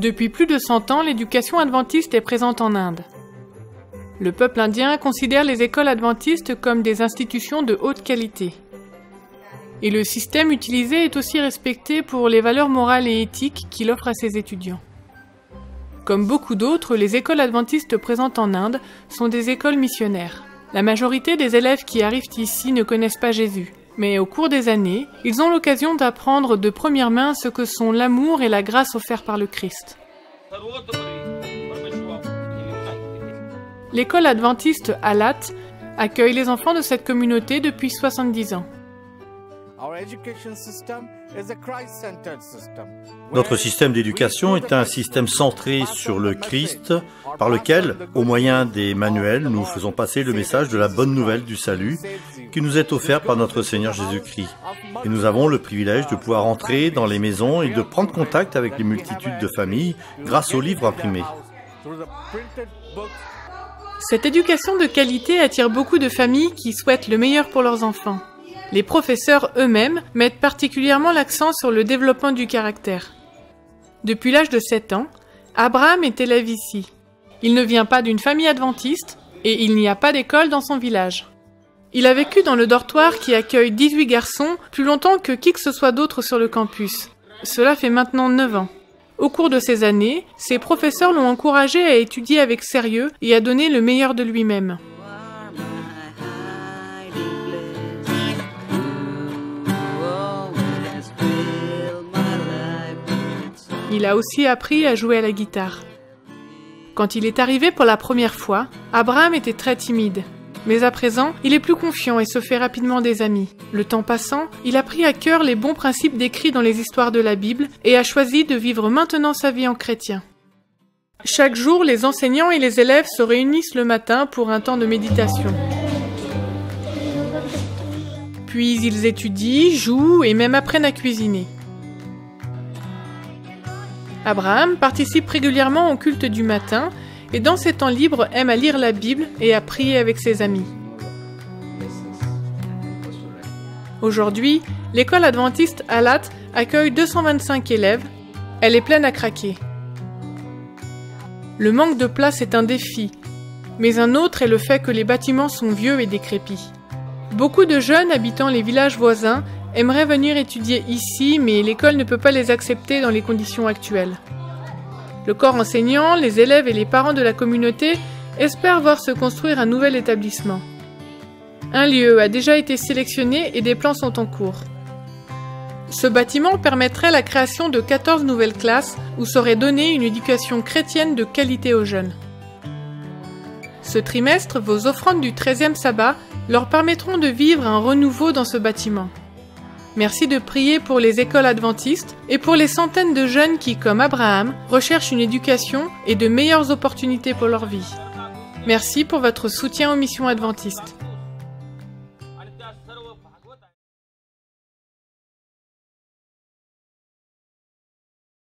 Depuis plus de 100 ans, l'éducation adventiste est présente en Inde. Le peuple indien considère les écoles adventistes comme des institutions de haute qualité. Et le système utilisé est aussi respecté pour les valeurs morales et éthiques qu'il offre à ses étudiants. Comme beaucoup d'autres, les écoles adventistes présentes en Inde sont des écoles missionnaires. La majorité des élèves qui arrivent ici ne connaissent pas Jésus. Mais au cours des années, ils ont l'occasion d'apprendre de première main ce que sont l'amour et la grâce offerts par le Christ. L'école adventiste Alat accueille les enfants de cette communauté depuis 70 ans. Notre système d'éducation est un système centré sur le Christ, par lequel, au moyen des manuels, nous faisons passer le message de la bonne nouvelle du salut qui nous est offert par notre Seigneur Jésus-Christ. Et nous avons le privilège de pouvoir entrer dans les maisons et de prendre contact avec les multitudes de familles grâce aux livres imprimés. Cette éducation de qualité attire beaucoup de familles qui souhaitent le meilleur pour leurs enfants. Les professeurs eux-mêmes mettent particulièrement l'accent sur le développement du caractère. Depuis l'âge de 7 ans, Abraham est élève ici. Il ne vient pas d'une famille adventiste et il n'y a pas d'école dans son village. Il a vécu dans le dortoir qui accueille 18 garçons plus longtemps que qui que ce soit d'autre sur le campus. Cela fait maintenant 9 ans. Au cours de ces années, ses professeurs l'ont encouragé à étudier avec sérieux et à donner le meilleur de lui-même. Il a aussi appris à jouer à la guitare. Quand il est arrivé pour la première fois, Abraham était très timide. Mais à présent, il est plus confiant et se fait rapidement des amis. Le temps passant, il a pris à cœur les bons principes décrits dans les histoires de la Bible et a choisi de vivre maintenant sa vie en chrétien. Chaque jour, les enseignants et les élèves se réunissent le matin pour un temps de méditation. Puis ils étudient, jouent et même apprennent à cuisiner. Abraham participe régulièrement au culte du matin et dans ses temps libres aime à lire la Bible et à prier avec ses amis. Aujourd'hui, l'école adventiste Alat accueille 225 élèves. Elle est pleine à craquer. Le manque de place est un défi, mais un autre est le fait que les bâtiments sont vieux et décrépits. Beaucoup de jeunes habitant les villages voisins aimeraient venir étudier ici, mais l'école ne peut pas les accepter dans les conditions actuelles. Le corps enseignant, les élèves et les parents de la communauté espèrent voir se construire un nouvel établissement. Un lieu a déjà été sélectionné et des plans sont en cours. Ce bâtiment permettrait la création de 14 nouvelles classes où serait donnée une éducation chrétienne de qualité aux jeunes. Ce trimestre, vos offrandes du 13e sabbat leur permettront de vivre un renouveau dans ce bâtiment. Merci de prier pour les écoles adventistes et pour les centaines de jeunes qui, comme Abraham, recherchent une éducation et de meilleures opportunités pour leur vie. Merci pour votre soutien aux missions adventistes.